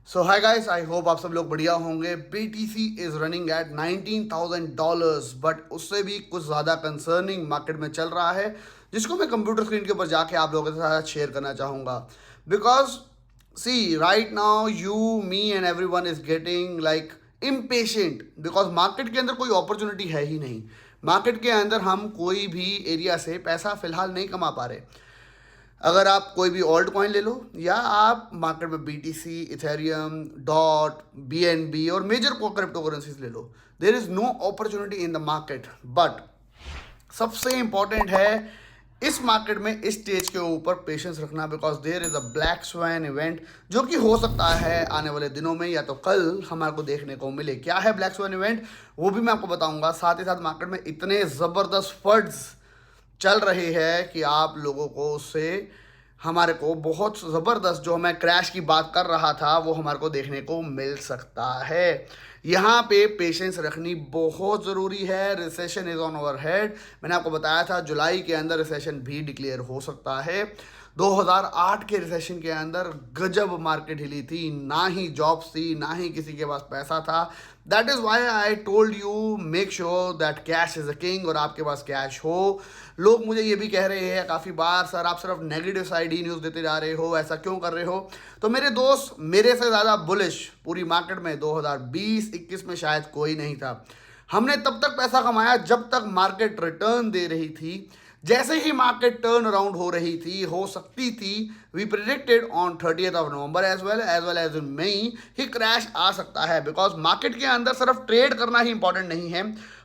So hi guys, I hope आप सब लोग बढ़िया होंगे। BTC is running at $19,000, but उससे भी कुछ ज़्यादा कंसर्निंग मार्केट में चल रहा है, जिसको मैं कंप्यूटर स्क्रीन के ऊपर जाके आप लोगों के साथ शेयर करना चाहूँगा। Because see right now you me and everyone is getting like impatient, because market के अंदर कोई अपॉर्चुनिटी है ही नहीं। मार्केट के अंदर हम कोई भी एरिया से पैसा फिलहाल नहीं कमा पा रहे। अगर आप कोई भी ऑल्ट कॉइन ले लो या आप मार्केट में BTC, इथेरियम, डॉट, BNB और मेजर क्रिप्टो करेंसीज ले लो, there is no opportunity in the market. But सबसे इंपॉर्टेंट है इस मार्केट में इस स्टेज के ऊपर पेशेंस रखना, because there is a black swan event जो कि हो सकता है आने वाले दिनों में या तो कल हमारे को देखने को मिले। क्या है ब्लैक स्वैन इवेंट, वो भी मैं आपको बताऊंगा। साथ ही साथ मार्केट में इतने ज़बरदस्त फंड्स चल रही है कि आप लोगों को उससे हमारे को बहुत ज़बरदस्त, जो मैं क्रैश की बात कर रहा था, वो हमारे को देखने को मिल सकता है। यहाँ पे पेशेंस रखनी बहुत ज़रूरी है। Recession is on our head. मैंने आपको बताया था जुलाई के अंदर रिसेशन भी डिक्लेयर हो सकता है। 2008 के रिसेशन के अंदर गजब मार्केट हिली थी, ना ही जॉब्स थी, ना ही किसी के पास पैसा था। That is why I told you make sure that cash is a king, और आपके पास कैश हो। लोग मुझे ये भी कह रहे हैं काफ़ी बार, सर आप सिर्फ नेगेटिव साइड ही न्यूज़ देते जा रहे हो, ऐसा क्यों कर रहे हो? तो मेरे दोस्त, मेरे से ज़्यादा बुलिश पूरी मार्केट में 2020-21 में शायद कोई नहीं था। हमने तब तक पैसा कमाया जब तक मार्केट रिटर्न दे रही थी। जैसे ही मार्केट टर्न अराउंड हो रही थी, हो सकती थी, we predicted on 30th of November as well as in मई ही क्रैश आ सकता है। बिकॉज मार्केट के अंदर सिर्फ ट्रेड करना ही इंपॉर्टेंट नहीं है,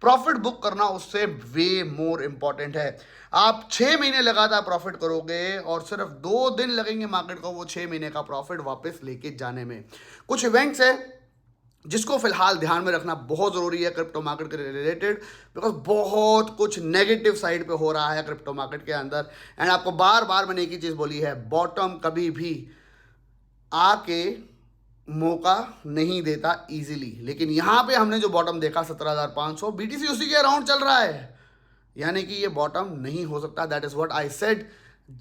प्रॉफिट बुक करना उससे वे मोर इंपॉर्टेंट है। आप 6 महीने लगातार प्रॉफिट करोगे और सिर्फ 2 दिन लगेंगे मार्केट को वो 6 महीने का प्रॉफिट वापस लेके जाने में। कुछ इवेंट्स है जिसको फिलहाल ध्यान में रखना बहुत ज़रूरी है क्रिप्टो मार्केट के रिलेटेड, बिकॉज बहुत कुछ नेगेटिव साइड पे हो रहा है क्रिप्टो मार्केट के अंदर। एंड आपको बार बार मैंने एक ही चीज़ बोली है, बॉटम कभी भी आके मौका नहीं देता इजीली। लेकिन यहाँ पे हमने जो बॉटम देखा 17,500, BTC उसी के अराउंड चल रहा है, यानी कि ये बॉटम नहीं हो सकता। That is what I said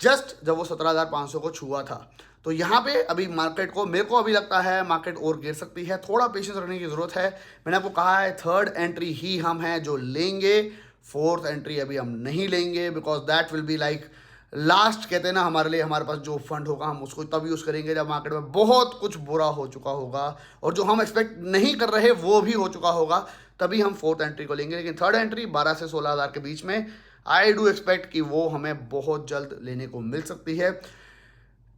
just जब वो 17,500 को छुआ था। तो यहाँ पे अभी मार्केट को, मेरे को अभी लगता है मार्केट और गिर सकती है, थोड़ा पेशेंस रखने की ज़रूरत है। मैंने आपको कहा है 3rd एंट्री ही हम हैं जो लेंगे, 4th एंट्री अभी हम नहीं लेंगे, because that will be like last, कहते हैं ना, हमारे लिए हमारे पास जो फंड होगा हम उसको तब यूज़ करेंगे जब मार्केट में बहुत कुछ बुरा हो चुका होगा और जो हम एक्सपेक्ट नहीं कर रहे वो भी हो चुका होगा, तभी हम 4th एंट्री को लेंगे। लेकिन 3rd एंट्री 12 से 16,000 के बीच में आई डू एक्सपेक्ट कि वो हमें बहुत जल्द लेने को मिल सकती है।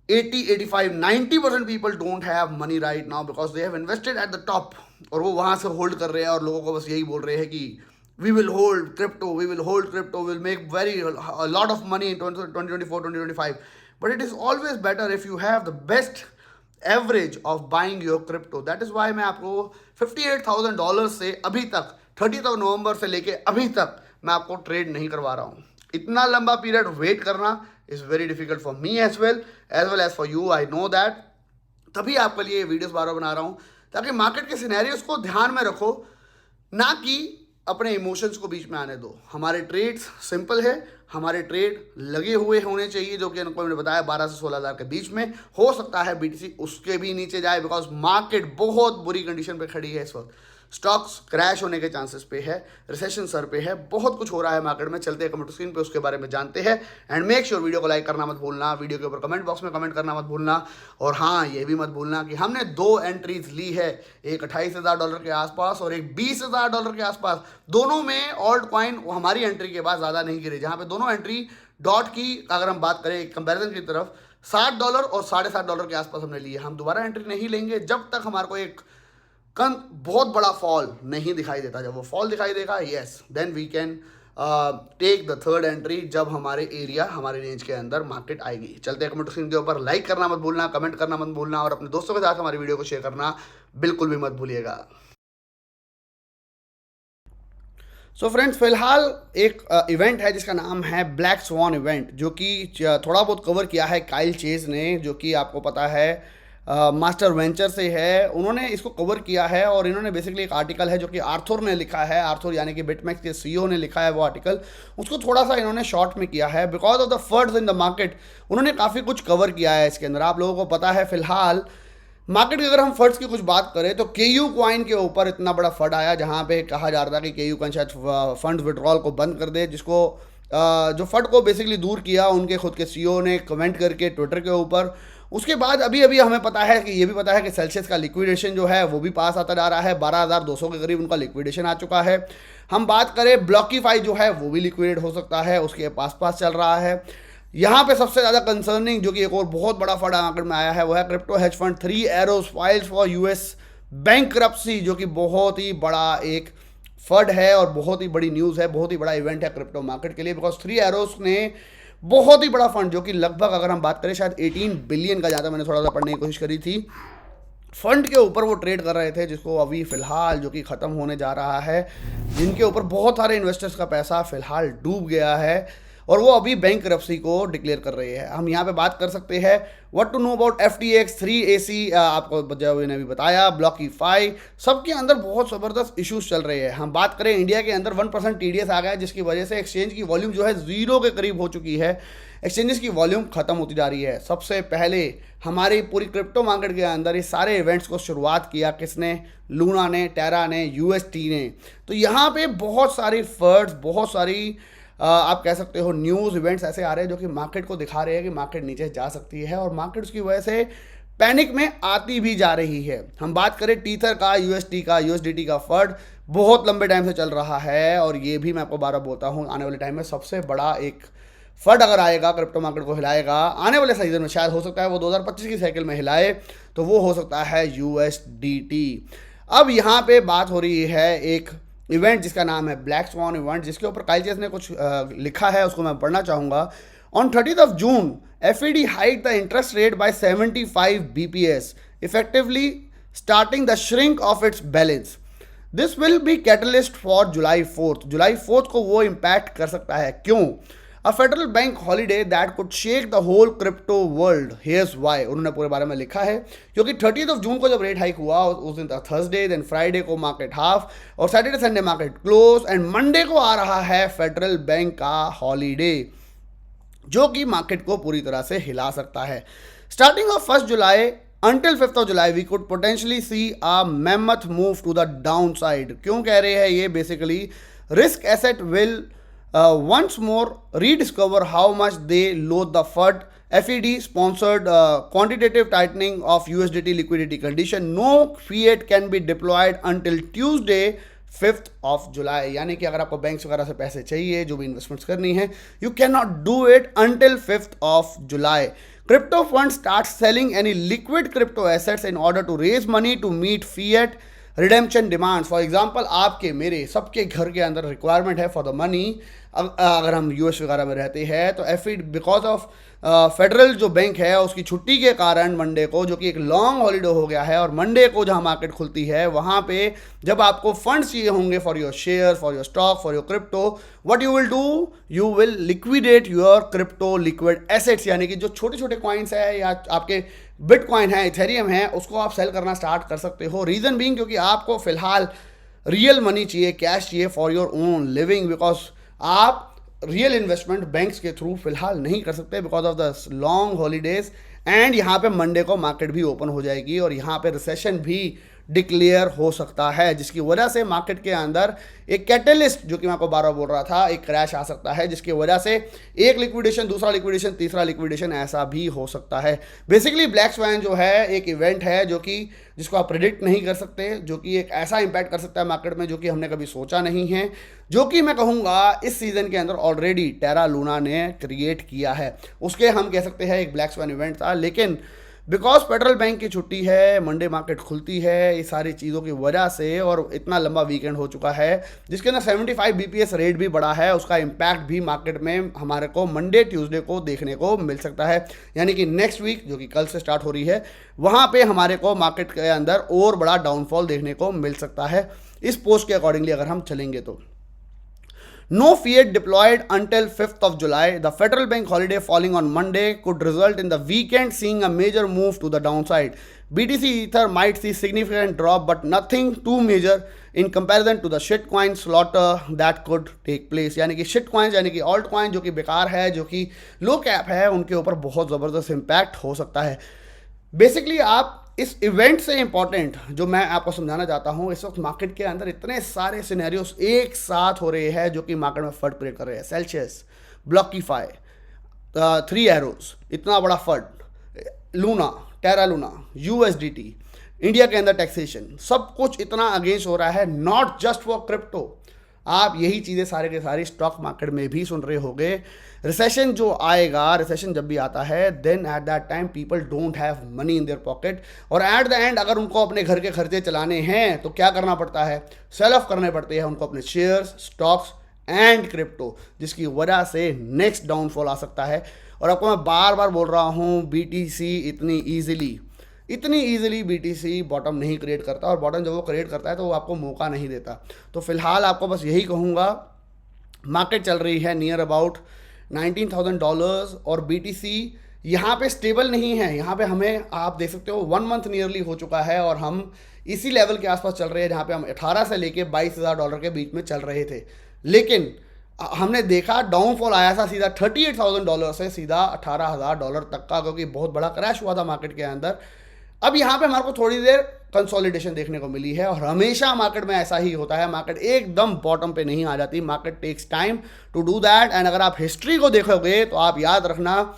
80, 85, 90% people don't have money right now because they have invested at the top, और वो वहाँ से होल्ड कर रहे हैं और लोगों को बस यही बोल रहे हैं कि we will hold crypto, we will hold crypto, we'll make a lot of money in 2024, 2025. But it is always better if you have the best average of buying your crypto. That is why मैं आपको $58,000 से अभी तक 30th of November से लेके अभी तक मैं आपको ट्रेड नहीं करवा रहा हूँ। इतना लंबा पीरियड वेट करना is very difficult for me as well as for you, I know that. तभी आपके लिए वीडियोस बार बार बना रहा हूँ ताकि मार्केट के सिनेरियोस को ध्यान में रखो, ना कि अपने इमोशंस को बीच में आने दो। हमारे ट्रेड्स सिंपल है, हमारे ट्रेड लगे हुए होने चाहिए, जो कि उनको मैंने बताया 12 से 16,000 के बीच में। हो सकता है BTC उसके भी नीचे जाए, बिकॉज मार्केट बहुत बुरी कंडीशन पे खड़ी है इस वक्त। स्टॉक्स क्रैश होने के चांसेस पे है, रिसेशन सर पे है, बहुत कुछ हो रहा है मार्केट में। चलते हैं कंप्यूटर स्क्रीन पे, उसके बारे में जानते हैं। एंड मेक श्योर वीडियो को लाइक करना मत भूलना, वीडियो के ऊपर कमेंट बॉक्स में कमेंट करना मत भूलना। और हाँ, ये भी मत भूलना कि हमने 2 एंट्रीज ली है, एक $28,000 के आसपास और एक $20,000 के आसपास। दोनों में ऑल्ट कॉइन हमारी एंट्री के बाद ज़्यादा नहीं गिरे, जहाँ पे दोनों एंट्री डॉट की अगर हम बात करें कंपेरिजन की तरफ, $60 और $7.5 के आसपास हमने लिए। हम दोबारा एंट्री नहीं लेंगे जब तक हमारे को एक बहुत बड़ा फॉल नहीं दिखाई देता। जब वो फॉल दिखाई देगा, yes, then we can take the 3rd entry, जब हमारे एरिया, हमारे रेंज के अंदर मार्केट आएगी। चलते हैं कंप्यूटर स्क्रीन के ऊपर। लाइक करना मत भूलना, कमेंट करना मत भूलना और अपने दोस्तों के साथ हमारी वीडियो को शेयर करना बिल्कुल भी मत भूलिएगा। सो फ्रेंड्स, फिलहाल एक इवेंट है जिसका नाम है ब्लैक स्वॉन इवेंट, जो कि थोड़ा बहुत कवर किया है काइल चेज ने, जो कि आपको पता है मास्टर वेंचर से है। उन्होंने इसको कवर किया है और इन्होंने बेसिकली एक आर्टिकल है जो कि आर्थर ने लिखा है, आर्थर यानी कि बिटमैक्स के CEO ने लिखा है वो आर्टिकल। उसको थोड़ा सा इन्होंने शॉर्ट में किया है because of the funds in the market. उन्होंने काफ़ी कुछ कवर किया है इसके अंदर। आप लोगों को पता है फिलहाल मार्केट की अगर हम फंड्स की कुछ बात करें तो केयू कॉइन के ऊपर इतना बड़ा फंड आया जहां पे कहा जा रहा था कि केयू कॉइन शायद फंड विड्रॉल को बंद कर दे, जिसको जो फंड को बेसिकली दूर किया उनके खुद के सीईओ ने कमेंट करके ट्विटर के ऊपर। उसके बाद अभी अभी हमें पता है कि ये भी पता है कि सेल्सियस का लिक्विडेशन जो है वो भी पास आता जा रहा है, 12,200 के करीब उनका लिक्विडेशन आ चुका है। हम बात करें ब्लॉकीफाई जो है वो भी लिक्विडेट हो सकता है, उसके पास पास चल रहा है। यहाँ पे सबसे ज़्यादा कंसर्निंग जो कि एक और बहुत बड़ा फंड मार्केट में आया है वो है crypto hedge fund 3 arrows files for US bankruptcy, जो कि बहुत ही बड़ा एक फंड है और बहुत ही बड़ी न्यूज़ है, बहुत ही बड़ा इवेंट है क्रिप्टो मार्केट के लिए। बिकॉज 3 एरोज ने बहुत ही बड़ा फंड जो कि लगभग अगर हम बात करें शायद 18 बिलियन का, ज़्यादा मैंने थोड़ा सा पढ़ने की कोशिश करी थी, फंड के ऊपर वो ट्रेड कर रहे थे, जिसको अभी फिलहाल जो कि ख़त्म होने जा रहा है, जिनके ऊपर बहुत सारे इन्वेस्टर्स का पैसा फिलहाल डूब गया है और वो अभी बैंकरप्सी को डिक्लेयर कर रहे हैं। हम यहाँ पे बात कर सकते हैं what to know about FTX 3AC, आपको जो ने भी बताया, ब्लॉकीफाई, सबके अंदर बहुत ज़बरदस्त इश्यूज चल रहे हैं। हम बात करें इंडिया के अंदर 1% TDS आ गया, जिसकी वजह से एक्सचेंज की वॉल्यूम जो है 0 के करीब हो चुकी है। एक्सचेंजेस की वॉल्यूम खत्म होती जा रही है। सबसे पहले हमारी पूरी क्रिप्टो मार्केट के अंदर इस सारे इवेंट्स को शुरुआत किया किसने? लूना ने, टेरा ने, UST ने। तो यहाँ पे बहुत सारी फर्ड्स, बहुत सारी आप कह सकते हो न्यूज़ इवेंट्स ऐसे आ रहे हैं जो कि मार्केट को दिखा रहे हैं कि मार्केट नीचे जा सकती है और मार्केट उसकी वजह से पैनिक में आती भी जा रही है। हम बात करें टीथर का, UST का, USDT का फंड बहुत लंबे टाइम से चल रहा है और ये भी मैं आपको बार बार बोलता हूँ, आने वाले टाइम में सबसे बड़ा एक फंड अगर आएगा क्रिप्टो मार्केट को हिलाएगा आने वाले सीजन में, शायद हो सकता है वो 2025 की साइकिल में हिलाए, तो वो हो सकता है USDT। अब यहाँ पे बात हो रही है एक इवेंट जिसका नाम है ब्लैक स्वॉन इवेंट, जिसके ऊपर काइल चेस ने कुछ लिखा है, उसको मैं पढ़ना चाहूँगा। On 30 June FED hike the interest rate by 75 BPS, effectively starting the shrink of its balance. This will be catalyst for July 4th। जुलाई 4th को वो इम्पैक्ट कर सकता है। क्यों? A federal bank holiday that could shake the whole crypto world, here's why. उन्होंने पूरे बारे में लिखा है क्योंकि 30 जून को जब रेट हाइक हुआ उस दिन था थर्सडे, देन फ्राइडे को मार्केट हाफ और Saturday Sunday market close, and Monday को आ रहा है फेडरल बैंक का हॉलीडे जो कि मार्केट को पूरी तरह से हिला सकता है। Starting off 1 July until 5th July we could potentially see a mammoth move to the downside. क्यों कह रहे हैं ये? Basically risk asset will once more rediscover how much they load the FUD. FED sponsored quantitative tightening of USDT liquidity condition. No fiat can be deployed until Tuesday 5th July. यानी कि अगर आपको banks वगैरह से पैसे चाहिए जो भी इन्वेस्टमेंट्स करनी है, you cannot do it until 5th July. Crypto funds start selling any liquid crypto assets in order to raise money to meet fiat redemption demands. For example आपके मेरे सबके घर के अंदर रिक्वायरमेंट है फॉर द मनी। अगर हम US वगैरह में रहते हैं तो FED बिकॉज ऑफ फेडरल जो बैंक है उसकी छुट्टी के कारण मंडे को, जो कि एक लॉन्ग हॉलीडे हो गया है, और मंडे को जहां मार्केट खुलती है वहां पे जब आपको फंड्स चाहिए होंगे for your share, for your stock, for your crypto, what you will do? You will liquidate your crypto liquid assets, यानी कि जो छोटे छोटे कॉइन्स है या आपके बिटकॉइन है, इथेरियम है, उसको आप सेल करना स्टार्ट कर सकते हो। रीज़न बीइंग क्योंकि आपको फिलहाल रियल मनी चाहिए, कैश चाहिए for your own living, because आप रियल इन्वेस्टमेंट बैंक्स के थ्रू फिलहाल नहीं कर सकते because of the long holidays. And यहाँ पे मंडे को मार्केट भी ओपन हो जाएगी और यहाँ पे रिसेशन भी डिक्लेयर हो सकता है, जिसकी वजह से मार्केट के अंदर एक कैटलिस्ट, जो कि मैं आपको बार बार बोल रहा था, एक क्रैश आ सकता है, जिसकी वजह से एक लिक्विडेशन, दूसरा लिक्विडेशन, तीसरा लिक्विडेशन, ऐसा भी हो सकता है। बेसिकली ब्लैक स्वैन जो है एक इवेंट है जो कि जिसको आप प्रेडिक्ट नहीं कर सकते, जो कि एक ऐसा इंपैक्ट कर सकता है मार्केट में जो कि हमने कभी सोचा नहीं है, जो कि मैं कहूँगा इस सीज़न के अंदर ऑलरेडी टेरा लूना ने क्रिएट किया है। उसके हम कह सकते हैं एक ब्लैक स्वैन इवेंट था, लेकिन बिकॉज फेडरल बैंक की छुट्टी है, मंडे मार्केट खुलती है, ये सारी चीज़ों की वजह से, और इतना लंबा वीकेंड हो चुका है जिसके अंदर 75 BPS रेट भी बढ़ा है, उसका इम्पैक्ट भी मार्केट में हमारे को मंडे ट्यूसडे को देखने को मिल सकता है। यानी कि नेक्स्ट वीक जो कि कल से स्टार्ट हो रही है, वहाँ पे हमारे को मार्केट के अंदर और बड़ा डाउनफॉल देखने को मिल सकता है इस पोस्ट के अकॉर्डिंगली अगर हम चलेंगे तो। No fiat deployed until 5th July. The federal bank holiday falling on Monday could result in the weekend seeing a major move to the downside. BTC Ether might see significant drop, but nothing too major in comparison to the shitcoin slaughter that could take place. यानी कि shitcoins यानी कि alt coin जो कि बेकार है, जो कि लो कैप है, उनके ऊपर बहुत ज़बरदस्त इम्पैक्ट हो सकता है। बेसिकली आप इस इवेंट से इंपॉर्टेंट जो मैं आपको समझाना चाहता हूँ, इस वक्त मार्केट के अंदर इतने सारे सिनेरियोस एक साथ हो रहे हैं जो कि मार्केट में फर्ड क्रिएट कर रहे हैं। सेल्सियस, ब्लॉकीफाई, थ्री एरोज, इतना बड़ा फर्ड, Luna, Terra Luna, USDT, India के अंदर टैक्सेशन, सब कुछ इतना अगेंस्ट हो रहा है, नॉट जस्ट फॉर क्रिप्टो। आप यही चीज़ें सारे के सारी स्टॉक मार्केट में भी सुन रहे होंगे। रिसेशन जो आएगा, रिसेशन जब भी आता है, then at that time people don't have money in their pocket, और एट द एंड अगर उनको अपने घर के खर्चे चलाने हैं तो क्या करना पड़ता है, सेल ऑफ करने पड़ते हैं उनको अपने शेयर्स, स्टॉक्स एंड क्रिप्टो, जिसकी वजह से नेक्स्ट डाउनफॉल आ सकता है। और आपको मैं बार बार बोल रहा हूँ, बीटीसी इतनी ईजिली बीटीसी बॉटम नहीं क्रिएट करता, और बॉटम जब वो क्रिएट करता है तो वो आपको मौका नहीं देता। तो फिलहाल आपको बस यही कहूँगा, मार्केट चल रही है नियर अबाउट $19,000 और बीटीसी यहाँ पे स्टेबल नहीं है। यहाँ पे हमें आप देख सकते हो 1 मंथ नियरली हो चुका है और हम इसी लेवल के आसपास चल रहे हैं जहाँ पे हम 18 से लेके $22,000 के बीच में चल रहे थे। लेकिन हमने देखा डाउनफॉल आया था सीधा $38,000 से सीधा $18,000 तक का, क्योंकि बहुत बड़ा क्रैश हुआ था मार्केट के अंदर। अब यहाँ पे हमारे को थोड़ी देर कंसोलिडेशन देखने को मिली है, और हमेशा मार्केट में ऐसा ही होता है, मार्केट एकदम बॉटम पे नहीं आ जाती, market takes time to do that. And अगर आप हिस्ट्री को देखोगे तो आप याद रखना,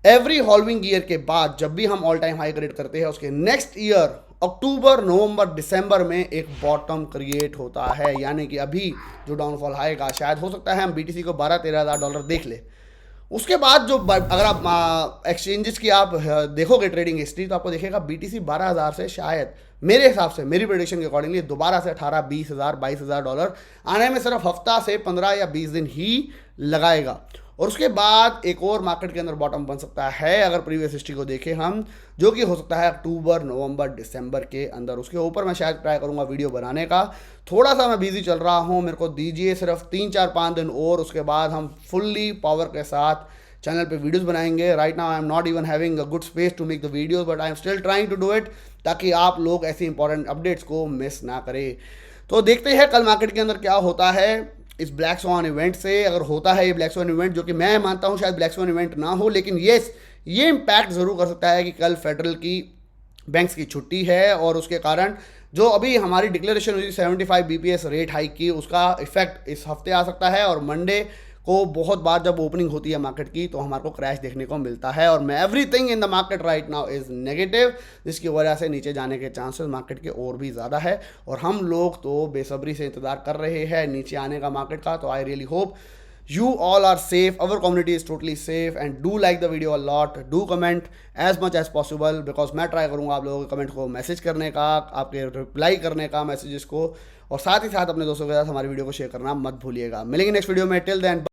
एवरी हॉल्विंग ईयर के बाद जब भी हम ऑल टाइम हाई क्रिएट करते हैं, उसके नेक्स्ट ईयर अक्टूबर, नवंबर, दिसंबर में एक बॉटम क्रिएट होता है। यानी कि अभी जो डाउनफॉल आएगा, शायद हो सकता है हम बीटीसी को $12,000-13,000 देख ले। उसके बाद जो अगर आप एक्सचेंजेस की आप देखोगे ट्रेडिंग हिस्ट्री, तो आपको देखेगा बीटीसी 12,000 से शायद, मेरे हिसाब से, मेरी प्रेडिक्शन के अकॉर्डिंगली, दोबारा से 18,000, $20,000, $22,000 आने में सिर्फ हफ्ता से 15 या 20 दिन ही लगाएगा। और उसके बाद एक और मार्केट के अंदर बॉटम बन सकता है, अगर प्रीवियस हिस्ट्री को देखें हम, जो कि हो सकता है अक्टूबर, नवंबर, दिसंबर के अंदर। उसके ऊपर मैं शायद ट्राई करूंगा वीडियो बनाने का। थोड़ा सा मैं बिजी चल रहा हूं, मेरे को दीजिए सिर्फ 3-4-5 दिन और, उसके बाद हम फुल्ली पावर के साथ चैनल पे वीडियोस बनाएंगे। Right now I am not even having a good space to make the videos, but I am still trying to do it, ताकि आप लोग ऐसी इंपॉर्टेंट अपडेट्स को मिस ना करें। तो देखते हैं कल मार्केट के अंदर क्या होता है इस ब्लैक स्वॉन इवेंट से। अगर होता है ये ब्लैक स्वॉन इवेंट, जो कि मैं मानता हूँ शायद ब्लैक स्वॉन इवेंट ना हो, लेकिन ये इम्पैक्ट ज़रूर कर सकता है कि कल फेडरल की बैंक्स की छुट्टी है, और उसके कारण जो अभी हमारी डिक्लेरेशन हुई 75 बीपीएस रेट हाइक की, उसका इफेक्ट इस हफ्ते आ सकता है। और मंडे को बहुत बार जब ओपनिंग होती है मार्केट की, तो हमारे को क्रैश देखने को मिलता है, और everything in the market right now is negative, जिसकी वजह से नीचे जाने के चांसेस मार्केट के और भी ज़्यादा है। और हम लोग तो बेसब्री से इंतजार कर रहे हैं नीचे आने का मार्केट का। तो I really hope you all are safe, our community is totally safe, and do like the video a lot, do comment as much as possible, because मैं ट्राई करूँगा आप लोगों के कमेंट को मैसेज करने का, आपके रिप्लाई करने का मैसेजेस को, और साथ ही साथ अपने दोस्तों के साथ हमारी वीडियो को शेयर करना मत भूलिएगा। मिलेंगे नेक्स्ट वीडियो में, टिल देन।